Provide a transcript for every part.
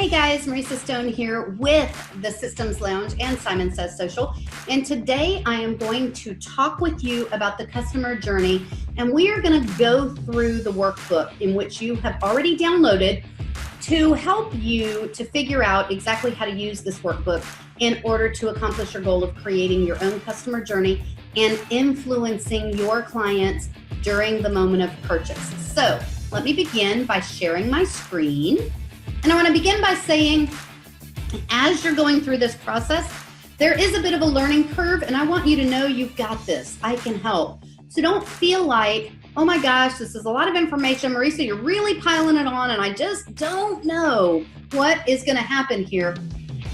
Hey guys, Marisa Stone here with the Systems Lounge and Simon Says Social. And today I am going to talk with you about the customer journey, and we are going to go through the workbook in which you have already downloaded to help you to figure out exactly how to use this workbook in order to accomplish your goal of creating your own customer journey and influencing your clients during the moment of purchase. So let me begin by sharing my screen. And I want to begin by saying, as you're going through this process, there is a bit of a learning curve, and I want you to know you've got this. I can help. So don't feel like, oh my gosh, this is a lot of information. Marisa, you're really piling it on, and I just don't know what is going to happen here.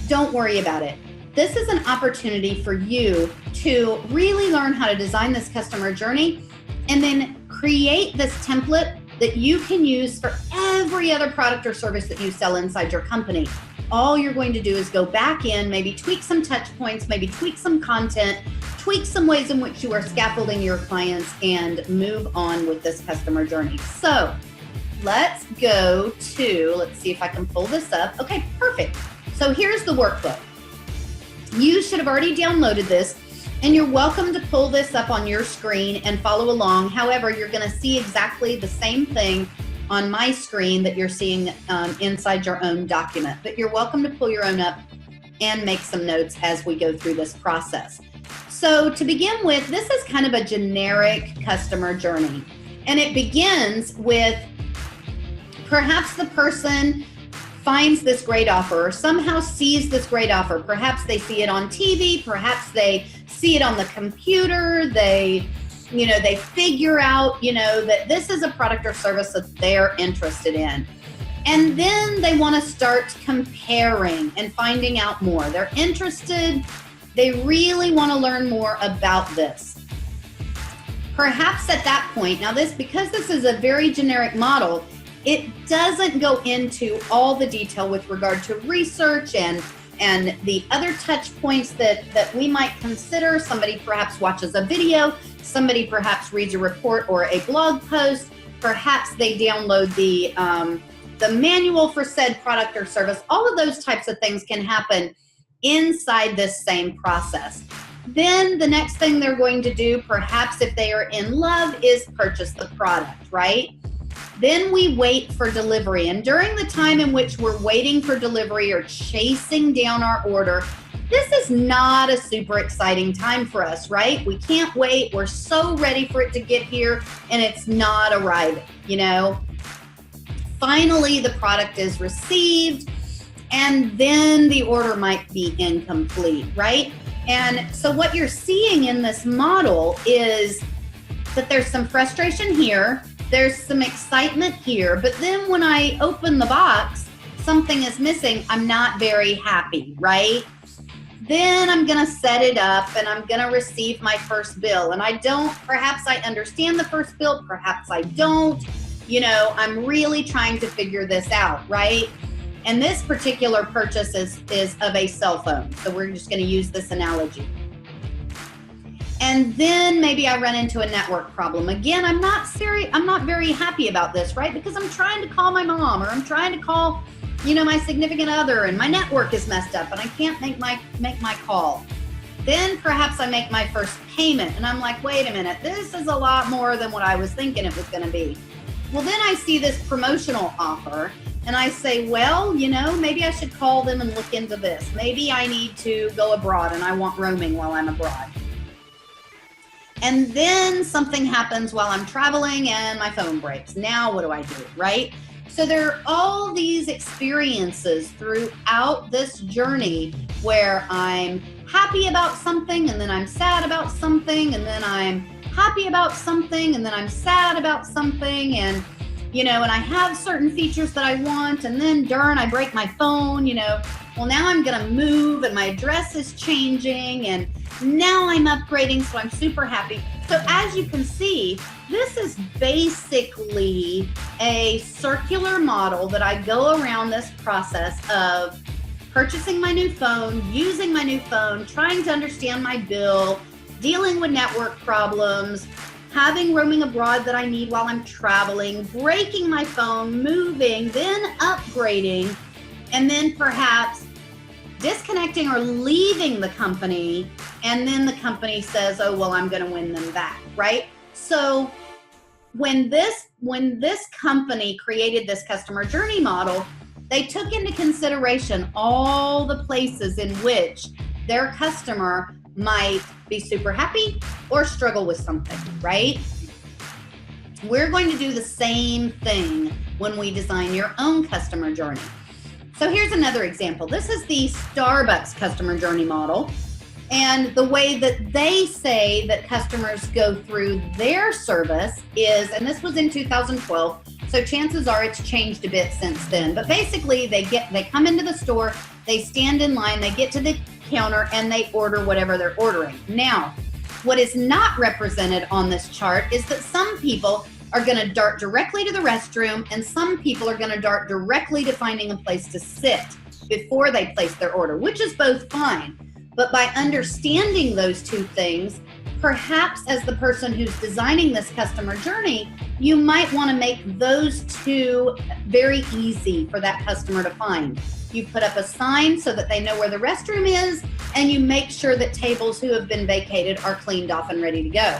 Don't worry about it. This is an opportunity for you to really learn how to design this customer journey and then create this template that you can use for every other product or service that you sell inside your company. All you're going to do is go back in, maybe tweak some touch points, maybe tweak some content, tweak some ways in which you are scaffolding your clients, and move on with this customer journey. So let's see if I can pull this up. Okay, perfect. So here's the workbook. You should have already downloaded this, and you're welcome to pull this up on your screen and follow along. However, you're going to see exactly the same thing on my screen that you're seeing inside your own document. But you're welcome to pull your own up and make some notes as we go through this process. So to begin with, this is kind of a generic customer journey. And it begins with perhaps the person finds this great offer or somehow sees this great offer. Perhaps they see it on TV, perhaps they see it on the computer, they figure out, that this is a product or service that they're interested in. And then they want to start comparing and finding out more. They're interested, they really want to learn more about this. Perhaps at that point, because this is a very generic model, it doesn't go into all the detail with regard to research and the other touch points that we might consider. Somebody perhaps watches a video, somebody perhaps reads a report or a blog post, perhaps they download the manual for said product or service. All of those types of things can happen inside this same process. Then the next thing they're going to do, perhaps if they are in love, is purchase the product, right? Then we wait for delivery. And during the time in which we're waiting for delivery or chasing down our order, this is not a super exciting time for us, right? We can't wait. We're so ready for it to get here, and it's not arriving, Finally, the product is received, and then the order might be incomplete, right? And so what you're seeing in this model is that there's some frustration here, there's some excitement here, but then when I open the box, something is missing. I'm not very happy, right? Then I'm gonna set it up and I'm gonna receive my first bill. And perhaps I understand the first bill, perhaps I don't. I'm really trying to figure this out, right? And this particular purchase is of a cell phone. So we're just gonna use this analogy. And then maybe I run into a network problem. Again, I'm not very happy about this, right? Because I'm trying to call my mom or I'm trying to call, my significant other, and my network is messed up and I can't make my call. Then perhaps I make my first payment and I'm like, wait a minute, this is a lot more than what I was thinking it was going to be. Well, then I see this promotional offer and I say, well, maybe I should call them and look into this. Maybe I need to go abroad and I want roaming while I'm abroad. And then something happens while I'm traveling and my phone breaks. Now what do I do, right? So there are all these experiences throughout this journey where I'm happy about something and then I'm sad about something and then I'm happy about something and then I'm sad about something and I have certain features that I want and then darn, I break my phone, well, now I'm going to move and my address is changing and now I'm upgrading, so I'm super happy. So as you can see, this is basically a circular model that I go around this process of purchasing my new phone, using my new phone, trying to understand my bill, dealing with network problems, having roaming abroad that I need while I'm traveling, breaking my phone, moving, then upgrading, and then perhaps disconnecting or leaving the company, and then the company says, oh, well, I'm going to win them back, right? So when this company created this customer journey model, they took into consideration all the places in which their customer might be super happy or struggle with something, right? We're going to do the same thing when we design your own customer journey. So here's another example. This is the Starbucks customer journey model. And the way that they say that customers go through their service is, and this was in 2012, so chances are it's changed a bit since then. But basically they come into the store, they stand in line, they get to the counter, and they order whatever they're ordering. Now, what is not represented on this chart is that some people are going to dart directly to the restroom, and some people are going to dart directly to finding a place to sit before they place their order, which is both fine. But by understanding those two things, perhaps as the person who's designing this customer journey, you might want to make those two very easy for that customer to find. You put up a sign so that they know where the restroom is, and you make sure that tables who have been vacated are cleaned off and ready to go.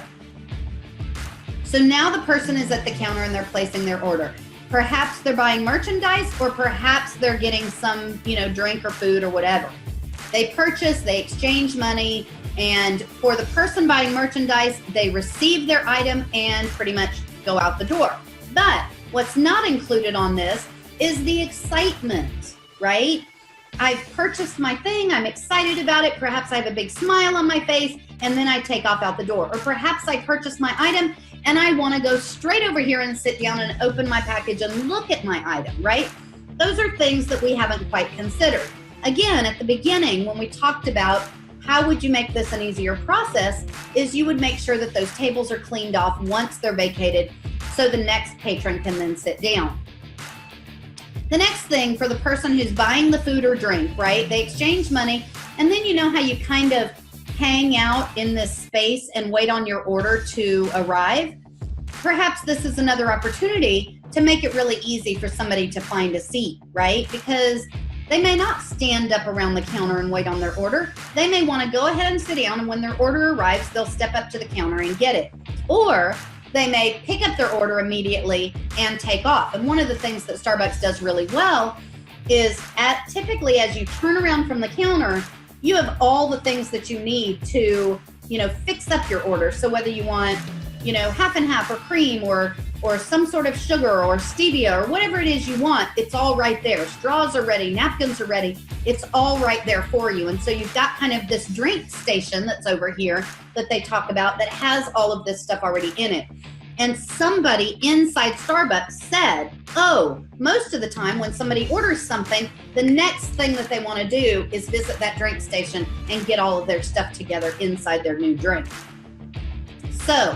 So now the person is at the counter and they're placing their order. Perhaps they're buying merchandise, or perhaps they're getting some, drink or food or whatever. They purchase, they exchange money, and for the person buying merchandise, they receive their item and pretty much go out the door. But what's not included on this is the excitement, right? I've purchased my thing, I'm excited about it, perhaps I have a big smile on my face, and then I take off out the door. Or perhaps I purchased my item and I want to go straight over here and sit down and open my package and look at my item, right? Those are things that we haven't quite considered. Again, at the beginning, when we talked about how would you make this an easier process, is you would make sure that those tables are cleaned off once they're vacated so the next patron can then sit down. The next thing for the person who's buying the food or drink, right? They exchange money, and then you know how you kind of hang out in this space and wait on your order to arrive? Perhaps this is another opportunity to make it really easy for somebody to find a seat, right? Because they may not stand up around the counter and wait on their order. They may want to go ahead and sit down, and when their order arrives, they'll step up to the counter and get it. Or they may pick up their order immediately and take off. And one of the things that Starbucks does really well is typically as you turn around from the counter, you have all the things that you need to, fix up your order. So whether you want, half and half or cream or some sort of sugar or stevia or whatever it is you want, it's all right there. Straws are ready, napkins are ready. It's all right there for you. And so you've got kind of this drink station that's over here that they talk about that has all of this stuff already in it. And somebody inside Starbucks said, oh, most of the time when somebody orders something, the next thing that they want to do is visit that drink station and get all of their stuff together inside their new drink. So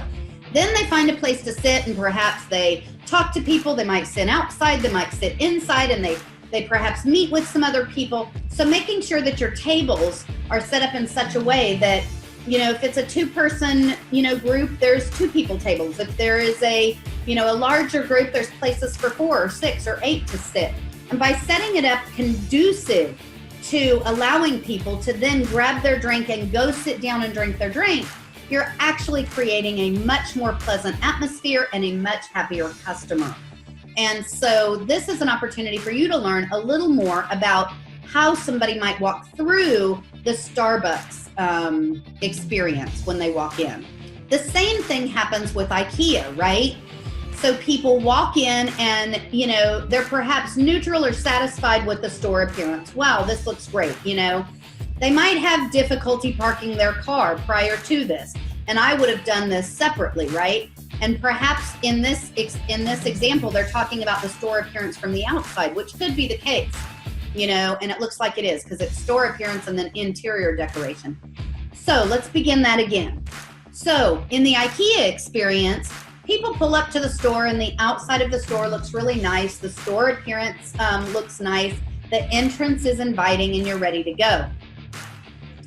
then they find a place to sit, and perhaps they talk to people. They might sit outside, they might sit inside, and they perhaps meet with some other people. So making sure that your tables are set up in such a way that, if it's a two-person, group, there's two people tables. If there is a larger group, there's places for 4 or 6 or 8 to sit. And by setting it up conducive to allowing people to then grab their drink and go sit down and drink their drink, you're actually creating a much more pleasant atmosphere and a much happier customer. And so this is an opportunity for you to learn a little more about how somebody might walk through the Starbucks experience when they walk in. The same thing happens with IKEA, right? So people walk in and, they're perhaps neutral or satisfied with the store appearance. Wow, this looks great, They might have difficulty parking their car prior to this. And I would have done this separately, right? And perhaps in this example, they're talking about the store appearance from the outside, which could be the case, and it looks like it is because it's store appearance and then interior decoration. So let's begin that again. So in the IKEA experience, people pull up to the store and the outside of the store looks really nice. The store appearance looks nice. The entrance is inviting and you're ready to go.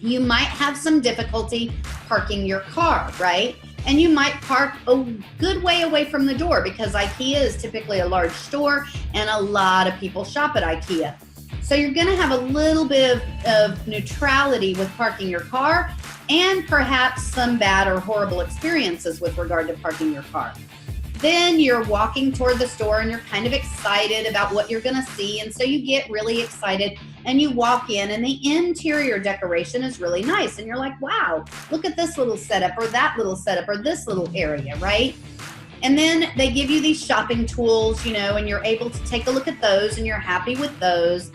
You might have some difficulty parking your car, right? And you might park a good way away from the door because IKEA is typically a large store and a lot of people shop at IKEA. So you're going to have a little bit of neutrality with parking your car, and perhaps some bad or horrible experiences with regard to parking your car. Then you're walking toward the store and you're kind of excited about what you're going to see. And so you get really excited and you walk in, and the interior decoration is really nice. And you're like, wow, look at this little setup or that little setup or this little area, right? And then they give you these shopping tools, and you're able to take a look at those and you're happy with those.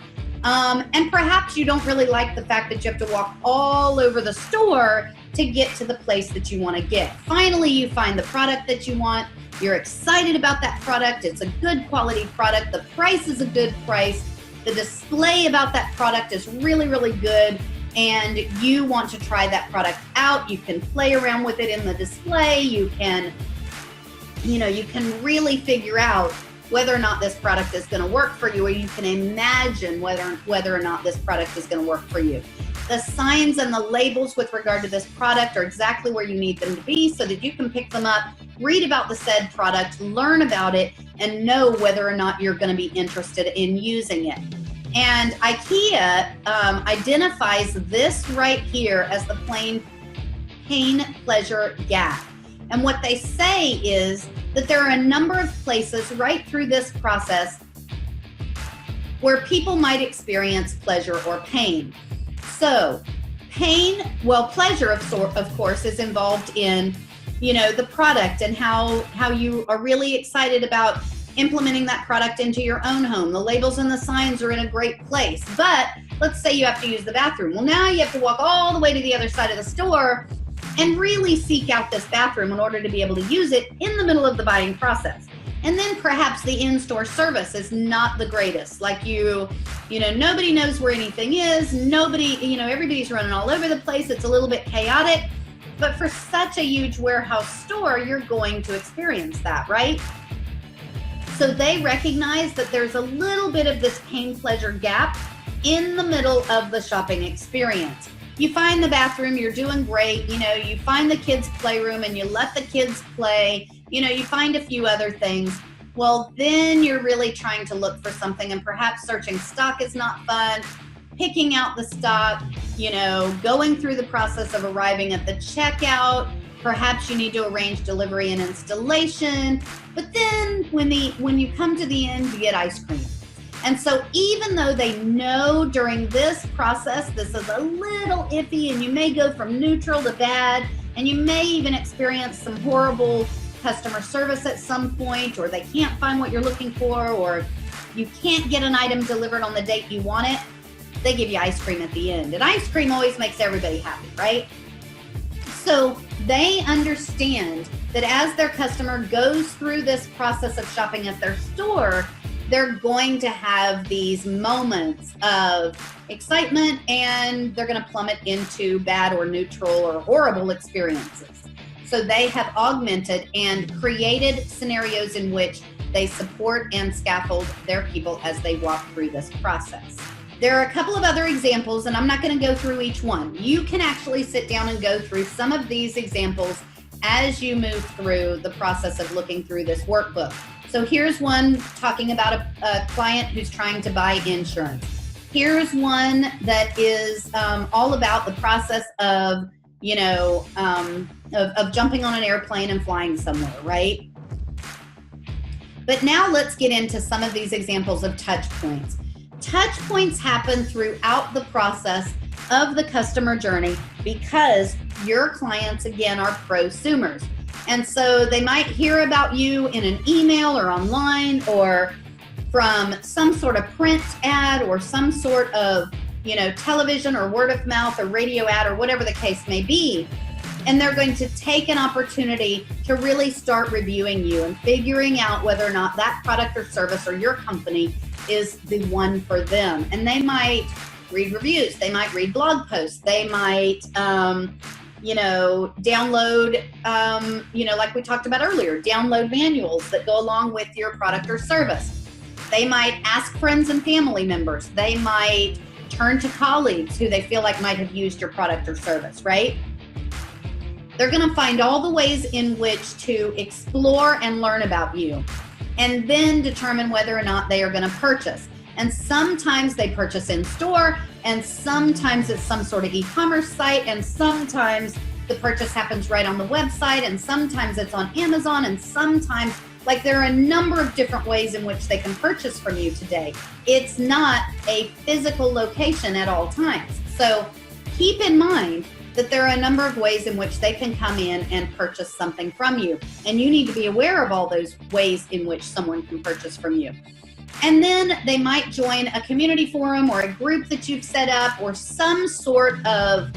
And perhaps you don't really like the fact that you have to walk all over the store to get to the place that you want to get. Finally, you find the product that you want. You're excited about that product. It's a good quality product. The price is a good price. The display about that product is really, really good. And you want to try that product out. You can play around with it in the display. You can really figure out whether or not this product is going to work for you, or you can imagine whether or not this product is going to work for you. The signs and the labels with regard to this product are exactly where you need them to be so that you can pick them up, read about the said product, learn about it, and know whether or not you're going to be interested in using it. And IKEA identifies this right here as the pain-pleasure gap. And what they say is that there are a number of places right through this process where people might experience pleasure or pain. So pleasure of course is involved in, the product and how you are really excited about implementing that product into your own home. The labels and the signs are in a great place. But let's say you have to use the bathroom. Well, now you have to walk all the way to the other side of the store and really seek out this bathroom in order to be able to use it in the middle of the buying process. And then perhaps the in-store service is not the greatest. Like nobody knows where anything is. Everybody's running all over the place. It's a little bit chaotic. But for such a huge warehouse store, you're going to experience that, right? So they recognize that there's a little bit of this pain-pleasure gap in the middle of the shopping experience. You find the bathroom, you're doing great. You find the kids' playroom and you let the kids play. You find a few other things. Well, then you're really trying to look for something, and perhaps searching stock is not fun. Picking out the stock, going through the process of arriving at the checkout. Perhaps you need to arrange delivery and installation. But then when you come to the end, you get ice cream. And so even though they know during this process, this is a little iffy, and you may go from neutral to bad, and you may even experience some horrible customer service at some point, or they can't find what you're looking for, or you can't get an item delivered on the date you want it, they give you ice cream at the end. And ice cream always makes everybody happy, right? So they understand that as their customer goes through this process of shopping at their store, they're going to have these moments of excitement, and they're going to plummet into bad or neutral or horrible experiences. So they have augmented and created scenarios in which they support and scaffold their people as they walk through this process. There are a couple of other examples, and I'm not going to go through each one. You can actually sit down and go through some of these examples as you move through the process of looking through this workbook. So here's one talking about a client who's trying to buy insurance. Here's one that is all about the process of, of jumping on an airplane and flying somewhere, right? But now let's get into some of these examples of touch points. Touch points happen throughout the process of the customer journey because your clients, again, are prosumers. And so they might hear about you in an email or online or from some sort of print ad or some sort of, television or word of mouth or radio ad or whatever the case may be. And they're going to take an opportunity to really start reviewing you and figuring out whether or not that product or service or your company is the one for them. And they might read reviews. They might read blog posts. They might, download, like we talked about earlier, download manuals that go along with your product or service. They might ask friends and family members. They might turn to colleagues who they feel like might have used your product or service, right? They're going to find all the ways in which to explore and learn about you, and then determine whether or not they are going to purchase. And sometimes they purchase in store, and sometimes it's some sort of e-commerce site, and sometimes the purchase happens right on the website, and sometimes it's on Amazon, and sometimes, like, there are a number of different ways in which they can purchase from you today. It's not a physical location at all times. So keep in mind that there are a number of ways in which they can come in and purchase something from you. And you need to be aware of all those ways in which someone can purchase from you. And then they might join a community forum or a group that you've set up, or some sort of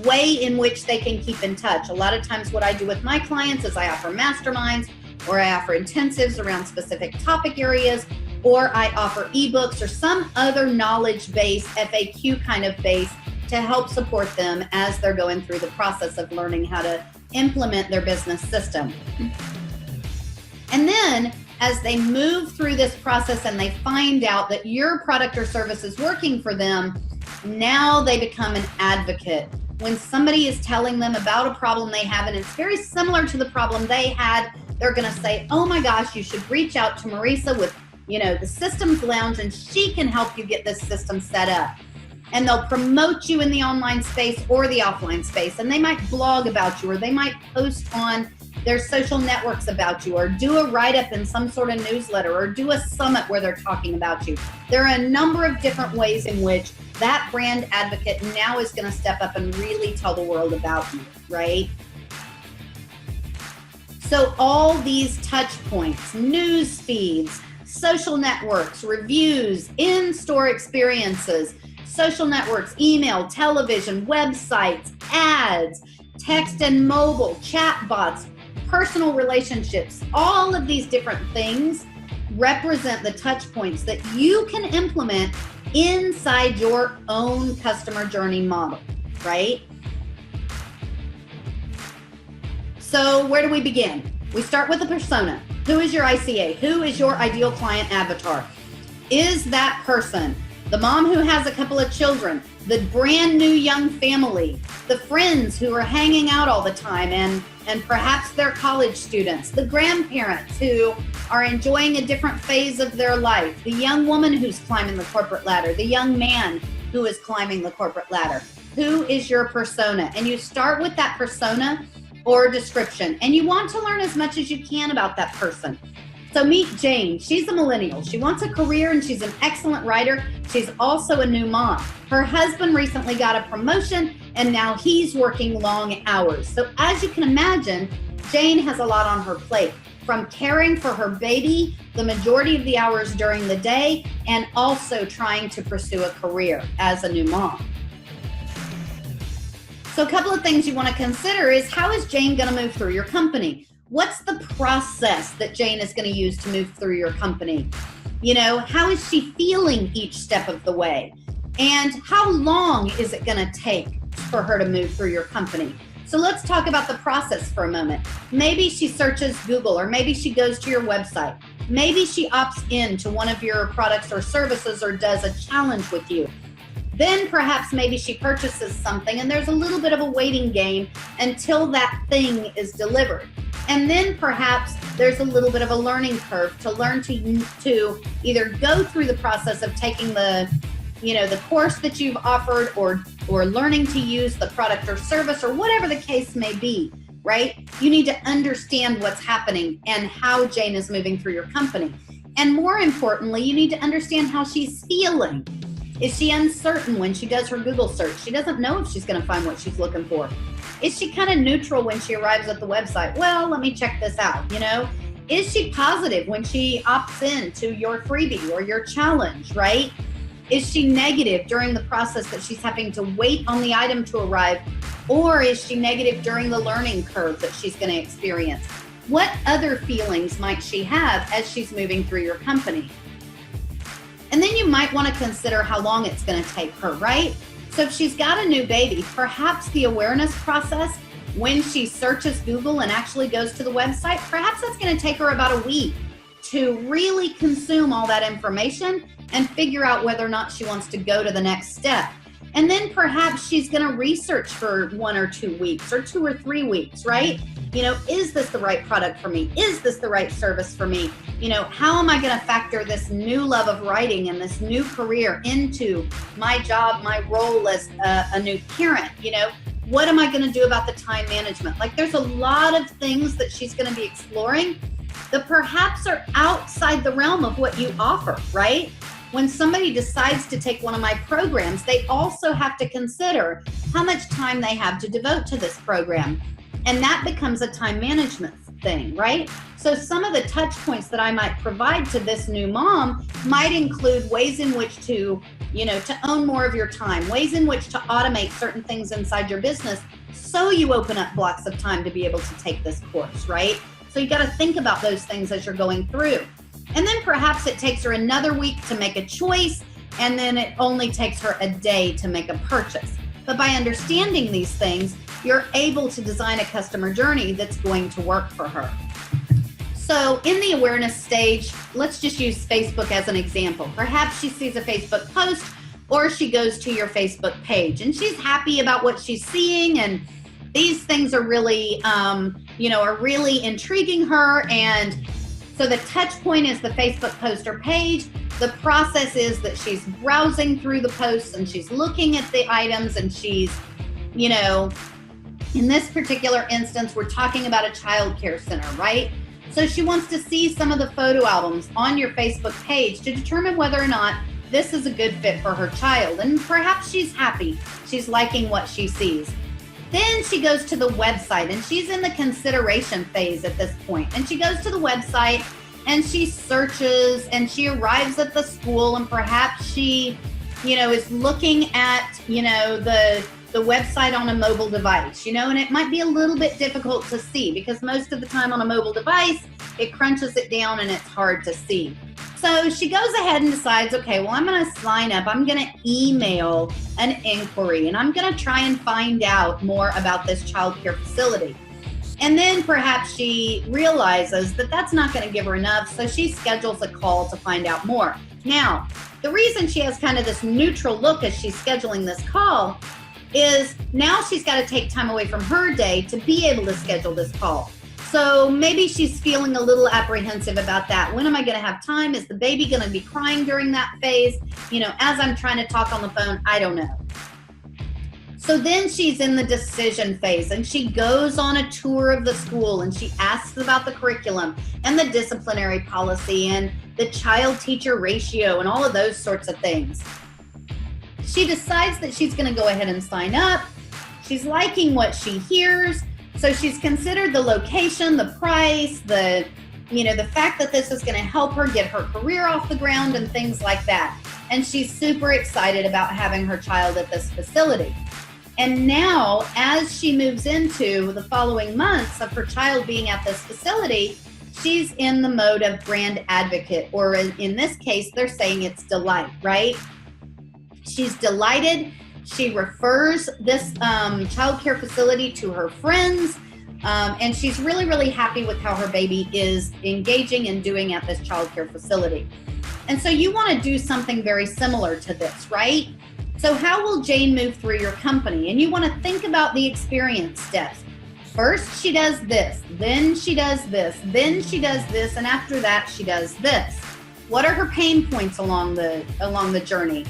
way in which they can keep in touch. A lot of times what I do with my clients is I offer masterminds, or I offer intensives around specific topic areas, or I offer ebooks or some other knowledge-based FAQ kind of base to help support them as they're going through the process of learning how to implement their business system. And then as they move through this process and they find out that your product or service is working for them, now they become an advocate. When somebody is telling them about a problem they have and it's very similar to the problem they had, they're going to say, oh my gosh, you should reach out to Marisa with, the Systems Lounge, and she can help you get this system set up. And they'll promote you in the online space or the offline space. And they might blog about you, or they might post on their social networks about you, or do a write-up in some sort of newsletter, or do a summit where they're talking about you. There are a number of different ways in which that brand advocate now is going to step up and really tell the world about you, right? So all these touch points, news feeds, social networks, reviews, in-store experiences, social networks, email, television, websites, ads, text and mobile, chat bots, personal relationships, all of these different things represent the touch points that you can implement inside your own customer journey model, right? So where do we begin? We start with a persona. Who is your ICA? Who is your ideal client avatar? Is that person the mom who has a couple of children, the brand new young family, the friends who are hanging out all the time and perhaps they're college students, the grandparents who are enjoying a different phase of their life, the young woman who's climbing the corporate ladder, the young man who is climbing the corporate ladder? Who is your persona? And you start with that persona or description, and you want to learn as much as you can about that person. So meet Jane. She's a millennial. She wants a career and she's an excellent writer. She's also a new mom. Her husband recently got a promotion and now he's working long hours. So as you can imagine, Jane has a lot on her plate, from caring for her baby the majority of the hours during the day and also trying to pursue a career as a new mom. So a couple of things you want to consider is, how is Jane going to move through your company? What's the process that Jane is going to use to move through your company? How is she feeling each step of the way? And how long is it going to take for her to move through your company? So let's talk about the process for a moment. Maybe she searches Google, or maybe she goes to your website. Maybe she opts into one of your products or services, or does a challenge with you. Then perhaps maybe she purchases something and there's a little bit of a waiting game until that thing is delivered. And then perhaps there's a little bit of a learning curve to learn to either go through the process of taking the course that you've offered, or learning to use the product or service, or whatever the case may be, right? You need to understand what's happening and how Jane is moving through your company. And more importantly, you need to understand how she's feeling. Is she uncertain when she does her Google search? She doesn't know if she's going to find what she's looking for. Is she kind of neutral when she arrives at the website? Well, let me check this out, Is she positive when she opts in to your freebie or your challenge, right? Is she negative during the process that she's having to wait on the item to arrive? Or is she negative during the learning curve that she's going to experience? What other feelings might she have as she's moving through your company? And then you might want to consider how long it's going to take her, right? So if she's got a new baby, perhaps the awareness process, when she searches Google and actually goes to the website, perhaps that's going to take her about a week to really consume all that information and figure out whether or not she wants to go to the next step. And then perhaps she's going to research for 1 or 2 weeks or 2 or 3 weeks, right? Is this the right product for me? Is this the right service for me? How am I going to factor this new love of writing and this new career into my job, my role as a new parent? What am I going to do about the time management? Like, there's a lot of things that she's going to be exploring that perhaps are outside the realm of what you offer, right? When somebody decides to take one of my programs, they also have to consider how much time they have to devote to this program. And that becomes a time management thing, right? So some of the touch points that I might provide to this new mom might include ways in which to own more of your time, ways in which to automate certain things inside your business so you open up blocks of time to be able to take this course, right? So you got to think about those things as you're going through. And then perhaps it takes her another week to make a choice, and then it only takes her a day to make a purchase. But by understanding these things, you're able to design a customer journey that's going to work for her. So in the awareness stage, let's just use Facebook as an example. Perhaps she sees a Facebook post, or she goes to your Facebook page and she's happy about what she's seeing, and these things are really, are really intriguing her. And so the touch point is the Facebook post or page. The process is that she's browsing through the posts and she's looking at the items, and she's, in this particular instance, we're talking about a child care center, right? So she wants to see some of the photo albums on your Facebook page to determine whether or not this is a good fit for her child. And perhaps she's happy. She's liking what she sees. Then she goes to the website, and she's in the consideration phase at this point. And she goes to the website and she searches, and she arrives at the school, and perhaps she, is looking at, the website on a mobile device, and it might be a little bit difficult to see because most of the time on a mobile device, it crunches it down and it's hard to see. So she goes ahead and decides, okay, well, I'm going to sign up. I'm going to email an inquiry, and I'm going to try and find out more about this child care facility. And then perhaps she realizes that that's not going to give her enough, so she schedules a call to find out more. Now, the reason she has kind of this neutral look as she's scheduling this call is now she's got to take time away from her day to be able to schedule this call. So maybe she's feeling a little apprehensive about that. When am I going to have time? Is the baby going to be crying during that phase? As I'm trying to talk on the phone, I don't know. So then she's in the decision phase, and she goes on a tour of the school, and she asks about the curriculum and the disciplinary policy and the child-teacher ratio and all of those sorts of things. She decides that she's going to go ahead and sign up. She's liking what she hears. So she's considered the location, the price, the fact that this is going to help her get her career off the ground and things like that. And she's super excited about having her child at this facility. And now, as she moves into the following months of her child being at this facility, she's in the mode of brand advocate, or in this case, they're saying it's delight, right? She's delighted. She refers this child care facility to her friends, and she's really, really happy with how her baby is engaging and doing at this child care facility. And so you want to do something very similar to this, right? So how will Jane move through your company? And you want to think about the experience steps. First, she does this, then she does this, then she does this, and after that, she does this. What are her pain points along the journey?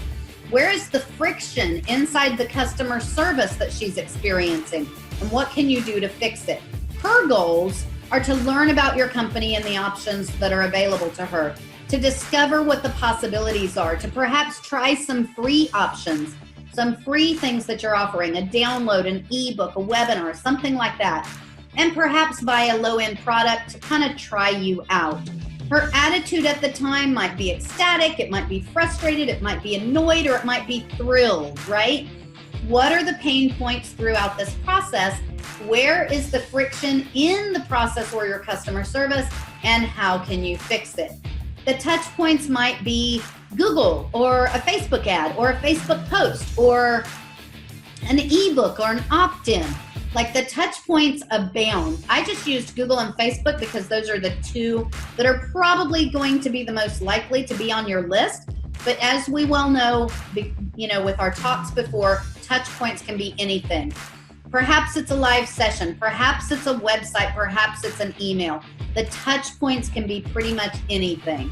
Where is the friction inside the customer service that she's experiencing? And what can you do to fix it? Her goals are to learn about your company and the options that are available to her, to discover what the possibilities are, to perhaps try some free options, some free things that you're offering, a download, an ebook, a webinar, something like that. And perhaps buy a low-end product to kind of try you out. Her attitude at the time might be ecstatic, it might be frustrated, it might be annoyed, or it might be thrilled, right? What are the pain points throughout this process? Where is the friction in the process or your customer service, and how can you fix it? The touch points might be Google, or a Facebook ad, or a Facebook post, or an ebook, or an opt-in. Like, the touch points abound. I just used Google and Facebook because those are the two that are probably going to be the most likely to be on your list. But as we well know, with our talks before, touch points can be anything. Perhaps it's a live session. Perhaps it's a website. Perhaps it's an email. The touch points can be pretty much anything.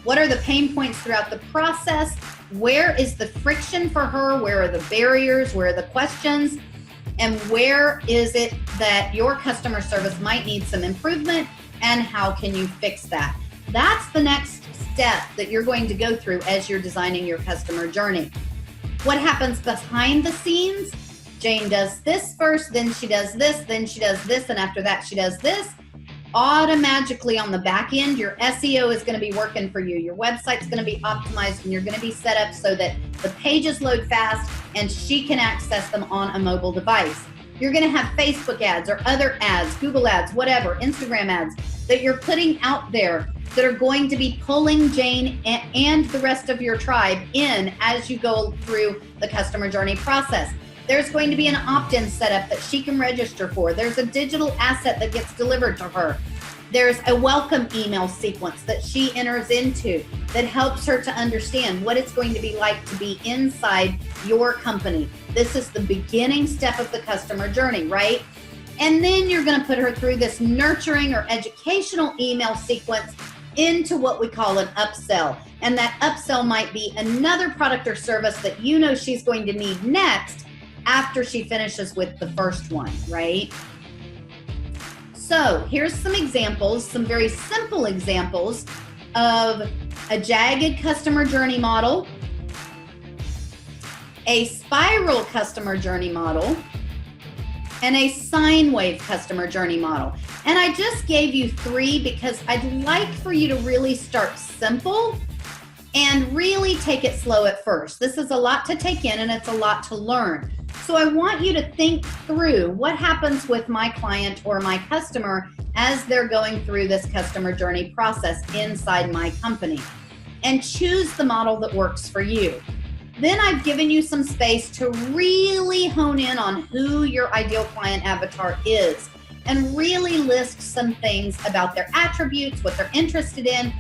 What are the pain points throughout the process? Where is the friction for her? Where are the barriers? Where are the questions? And where is it that your customer service might need some improvement? And how can you fix that? That's the next step that you're going to go through as you're designing your customer journey. What happens behind the scenes? Jane does this first, then she does this, then she does this, and after that she does this. Automatically on the back end, your SEO is going to be working for you. Your website's going to be optimized, and you're going to be set up so that the pages load fast and she can access them on a mobile device. You're going to have Facebook ads or other ads, Google ads, whatever, Instagram ads that you're putting out there that are going to be pulling Jane and the rest of your tribe in as you go through the customer journey process. There's going to be an opt-in setup that she can register for. There's a digital asset that gets delivered to her. There's a welcome email sequence that she enters into that helps her to understand what it's going to be like to be inside your company. This is the beginning step of the customer journey, right? And then you're going to put her through this nurturing or educational email sequence into what we call an upsell. And that upsell might be another product or service that you know she's going to need next after she finishes with the first one, right? So here's some examples, some very simple examples of a jagged customer journey model, a spiral customer journey model, and a sine wave customer journey model. And I just gave you 3 because I'd like for you to really start simple and really take it slow at first. This is a lot to take in and it's a lot to learn. So I want you to think through what happens with my client or my customer as they're going through this customer journey process inside my company, and choose the model that works for you. Then I've given you some space to really hone in on who your ideal client avatar is and really list some things about their attributes, what they're interested in,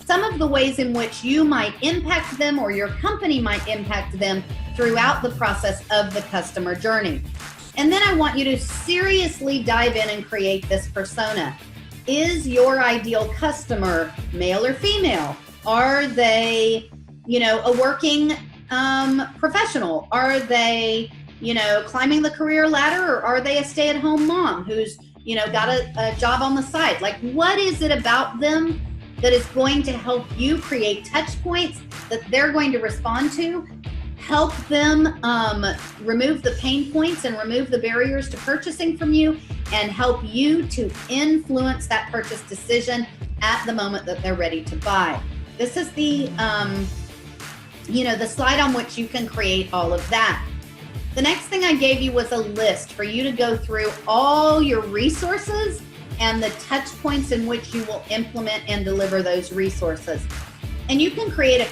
some of the ways in which you might impact them or your company might impact them throughout the process of the customer journey. And then I want you to seriously dive in and create this persona. Is your ideal customer male or female? Are they, a working professional? Are they, climbing the career ladder, or are they a stay-at-home mom who's, got a job on the side? Like, what is it about them that is going to help you create touch points that they're going to respond to, help them remove the pain points and remove the barriers to purchasing from you, and help you to influence that purchase decision at the moment that they're ready to buy. This is the, the slide on which you can create all of that. The next thing I gave you was a list for you to go through all your resources and the touch points in which you will implement and deliver those resources. And you can create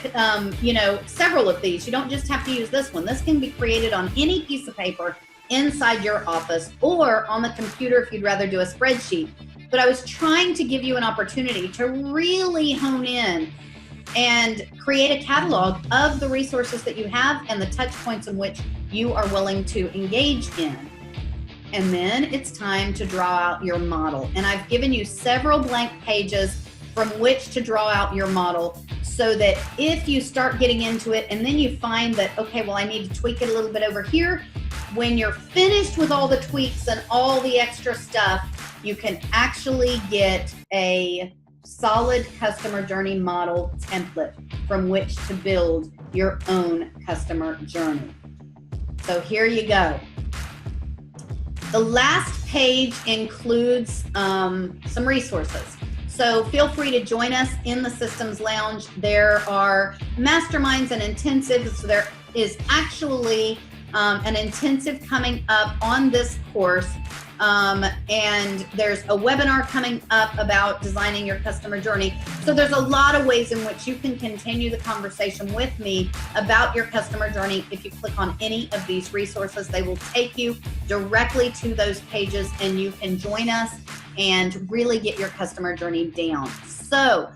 several of these. You don't just have to use this one. This can be created on any piece of paper inside your office or on the computer if you'd rather do a spreadsheet. But I was trying to give you an opportunity to really hone in and create a catalog of the resources that you have and the touch points in which you are willing to engage in. And then it's time to draw out your model. And I've given you several blank pages from which to draw out your model, so that if you start getting into it and then you find that, okay, well, I need to tweak it a little bit over here, when you're finished with all the tweaks and all the extra stuff, you can actually get a solid customer journey model template from which to build your own customer journey. So here you go. The last page includes some resources. So feel free to join us in the Systems Lounge. There are masterminds and intensives. So there is actually an intensive coming up on this course. And there's a webinar coming up about designing your customer journey. So there's a lot of ways in which you can continue the conversation with me about your customer journey. If you click on any of these resources, they will take you directly to those pages and you can join us and really get your customer journey down. So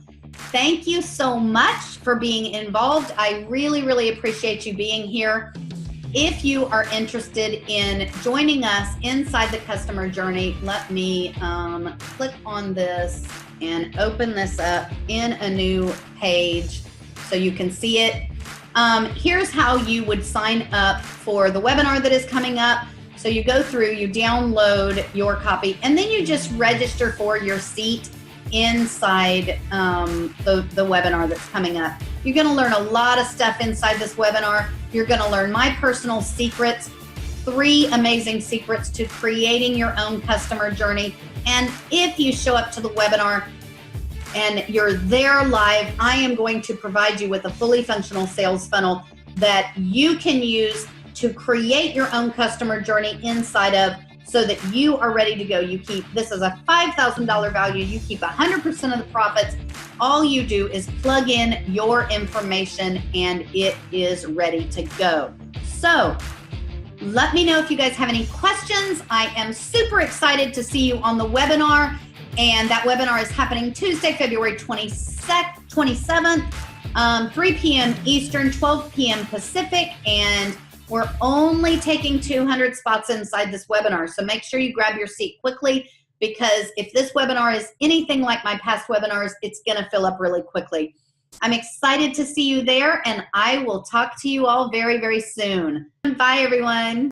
thank you so much for being involved. I really, really appreciate you being here. if you are interested in joining us inside the customer journey, let me click on this and open this up in a new page so you can see it. Here's how you would sign up for the webinar that is coming up. So you go through, you download your copy, and then you just register for your seat inside the webinar that's coming up. You're going to learn a lot of stuff inside this webinar. You're going to learn my personal secrets, 3 amazing secrets to creating your own customer journey. And if you show up to the webinar and you're there live, I am going to provide you with a fully functional sales funnel that you can use to create your own customer journey inside of, so that you are ready to go. This is a $5,000 value. You keep 100% of the profits. All you do is plug in your information and it is ready to go. So let me know if you guys have any questions. I am super excited to see you on the webinar. And that webinar is happening Tuesday, February 27th, 3 p.m. Eastern, 12 p.m. Pacific. And we're only taking 200 spots inside this webinar. So make sure you grab your seat quickly, because if this webinar is anything like my past webinars, it's going to fill up really quickly. I'm excited to see you there, and I will talk to you all very, very soon. Bye, everyone.